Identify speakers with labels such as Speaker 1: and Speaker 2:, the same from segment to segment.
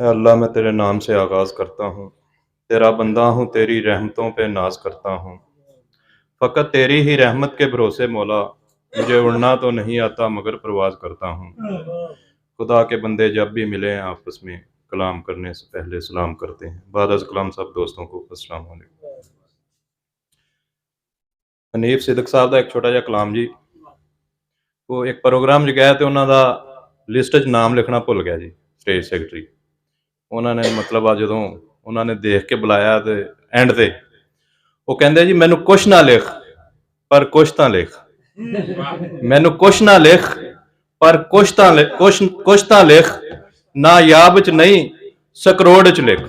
Speaker 1: अल्लाह मैं तेरे नाम से आगाज़ करता हूँ, तेरा बंदा हूँ, तेरी रहमतों पे नाज करता हूँ। फ़कत तेरी ही रहमत के भरोसे मौला, मुझे उड़ना तो नहीं आता मगर परवाज़ करता हूँ। खुदा के बंदे जब भी मिले आपस में कलाम करने से पहले सलाम करते हैं। बाद अज़ कलाम सब दोस्तों को अस्सलाम वालेकुम। हनीफ सिद्दीक साहब का एक छोटा जिहा कलाम जी। वो एक प्रोग्राम च गए तो उन्हों का लिस्ट च नाम लिखना भुल गया जी, स्टेज सैकटरी। उन्होंने मतलब आ जदों उन्होंने देख के बुलाया तो एंड ते वो कहते जी मैनू कुछ ना लिख पर कुछ तो लिख, मैनू कुछ ना लिख पर कुछ तो लिख, ना याब च नहीं सकरोड़ च लिख।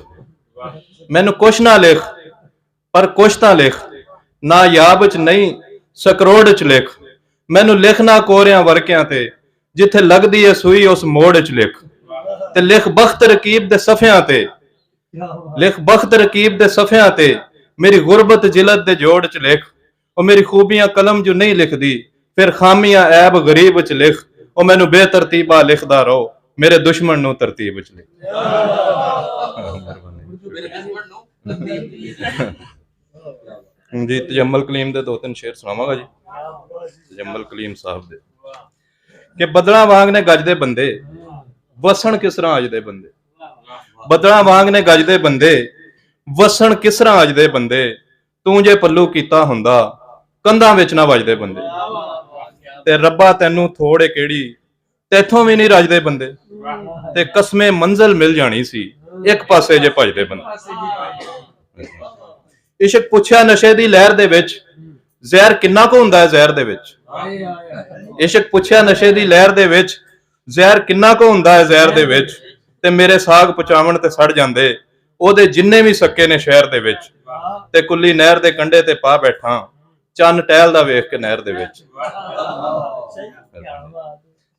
Speaker 1: मैनू कुछ ना लिख पर कुछ तो लिख, ना याब च नहीं सकरोड़ च लिख। मैनू लिखना कोरिया वर्किया ते जिथे लगदी है सूई उस मोड़ च लिख। ते लिख बख्त रकीब दे सफ़ियां ते, लिख बख्त रकीब दे सफ़ियां ते मेरी गुरबत जिलत दे जोड़ च लिख। और मेरी खूबियां कलम जो नहीं लिखदी फिर खामियां ऐब गरीब च लिख। और मैनू बेतरतीबा लिखदा रहो मेरे दुश्मन नू तरतीब च लिख। जी तजम्मल कलीम दे दो तीन शेर सुनावांगा जी। तजम्मल कलीम साहब दे कि बदला वांग ने गजदे बंदे वसन किस तरह अज दे बंदे। बदला वांग ने गजदे बंदे वसन किस तरह अज दे बंदे। तू जे पल्लू कीता हुंदा कंधां विच ना वजदे बंदे। ते रब्बा तैनू थोड़े केड़ी तैथों भी नहीं रजदे बंदे। ते कसमे मंजिल मिल जानी सी एक पासे जे भजदे बंदे। इश्क पुछया नशे दी लहर दे विच जहर किन्ना कु हुंदा है जहर दे विच। इश्क पुछया नशे दी लहर दे विच जहर किन्ना कु हुंदा है जहर दे विच। ते मेरे साग पचावण ते सड़ जांदे ओदे जिन्ने भी सक्के ने शहर दे विच। ते कुल्ली नहर दे कंढे ते पा बैठा चन्न टहलदा वेख के नहर दे विच।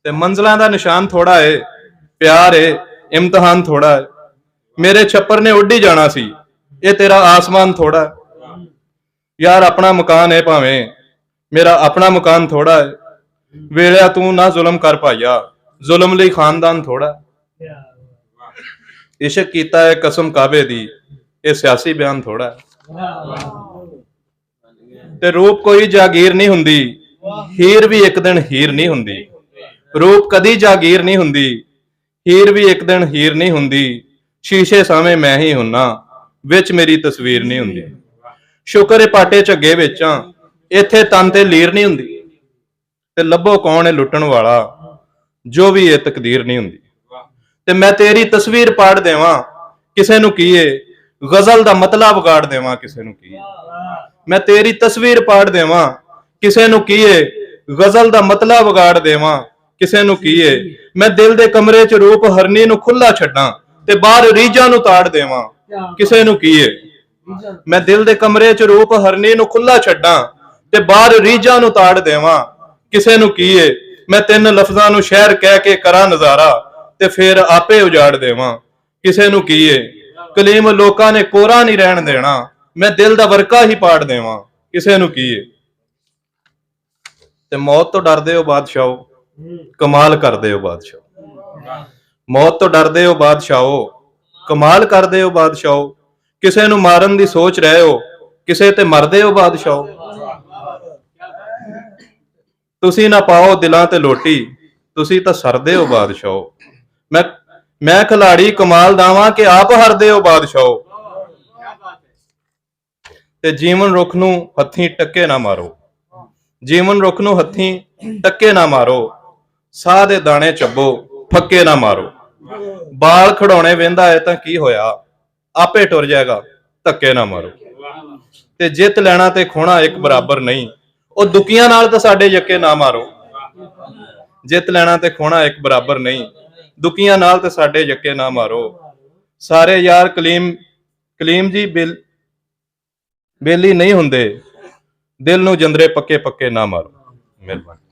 Speaker 1: ते मंजिलां दा निशान थोड़ा है, प्यार है, इम्तिहान थोड़ा है। मेरे छप्पर ने उड्डी जाना सी ये तेरा आसमान थोड़ा है। यार अपना मकान है भावें मेरा अपना मकान थोड़ा है। वेलिया तू ना जुल्म कर पाया जुल्म लई खानदान थोड़ा है। इश्क कीता है कसम काबे दी ये सियासी बयान थोड़ा है। ते रूप कोई जागीर नहीं हुंदी हीर भी एक दिन हीर नहीं हुंदी। रूप कदी जागीर नहीं हुंदी हीर भी एक दिन हीर नहीं हुंदी। शीशे सामे मैं ही हुन्ना विच मेरी तस्वीर नहीं हुंदी। शुक्र है पाटे झग्गे विचां इत्थे तन ते लीर नहीं हुंदी। ते लभो कौन है लुटण वाला जो भी ये तकदीर नहीं हुंदी। ते मैं तेरी तस्वीर पाड़ देवां किसे नू कीए गजल दा मतलब गाड़ देवां किसे नू कीए। मैं तेरी तस्वीर पाड़ देवां किसे नू कीए गजल दा मतलब गाड़ देवां किसे नू कीए। मैं दिल दे कमरे च रूप हरनी नू खुला छड्डां ते बाहर रीझां नू ताड़ देवां किसे नू कीए। मैं दिल दे कमरे च रूप हरनी नू खुला छड्डां ते बाहर रीझां नू ताड़ देवां किसे नू कीए। मैं तिन लफ्जां नू शहर कह के करा नजारा ते फिर आपे उजाड़ देवां किसे नू कीए। कलीम लोकां ने कोरा नहीं रहन देना मैं दिल दा वर्का ही पाड़ देवां किसे नू कीए। ते मौत तो डरदे हो बादशाहो कमाल करदे हो बादशाहो। मौत तो डरदे हो बादशाहो कमाल करदे हो बादशाहो। किसे नू मारन दी सोच रहे हो किसे ते मरदे हो बादशाहो। तुसी ना पाओ दिलां ते लोटी तुसी तां सरदे हो बादशाहो। मैं खिलाड़ी कमाल दावां कि आप हरदे हो बादशाहो। ते जीवन रुख नू हत्थीं टक्के ना मारो जीवन रुख नू हत्थीं टक्के ना मारो। साह दे दाने चब्बो फक्के ना मारो। बाल खड़ाउणे वेंदा है तां की होया आपे टुर जाएगा धक्के ना मारो। ते जित लैना ते खोना एक बराबर नहीं ਉਹ ਦੁਕੀਆਂ ਨਾਲ ਤਾਂ ਸਾਡੇ ਯੱਕੇ ਨਾ ਮਾਰੋ। ਜਿੱਤ ਲੈਣਾ ਤੇ ਖੋਣਾ ਇੱਕ ਬਰਾਬਰ ਨਹੀਂ ਦੁਕੀਆਂ ਨਾਲ ਤੇ ਸਾਡੇ ਯੱਕੇ ਨਾ ਮਾਰੋ। ਸਾਰੇ ਯਾਰ ਕਲੀਮ ਜੀ ਬੇਲੀ ਨਹੀਂ ਹੁੰਦੇ ਦਿਲ ਨੂੰ ਜੰਦਰੇ ਪੱਕੇ ਪੱਕੇ ਨਾ ਮਾਰੋ। ਮਿਹਰਬਾਨੀ।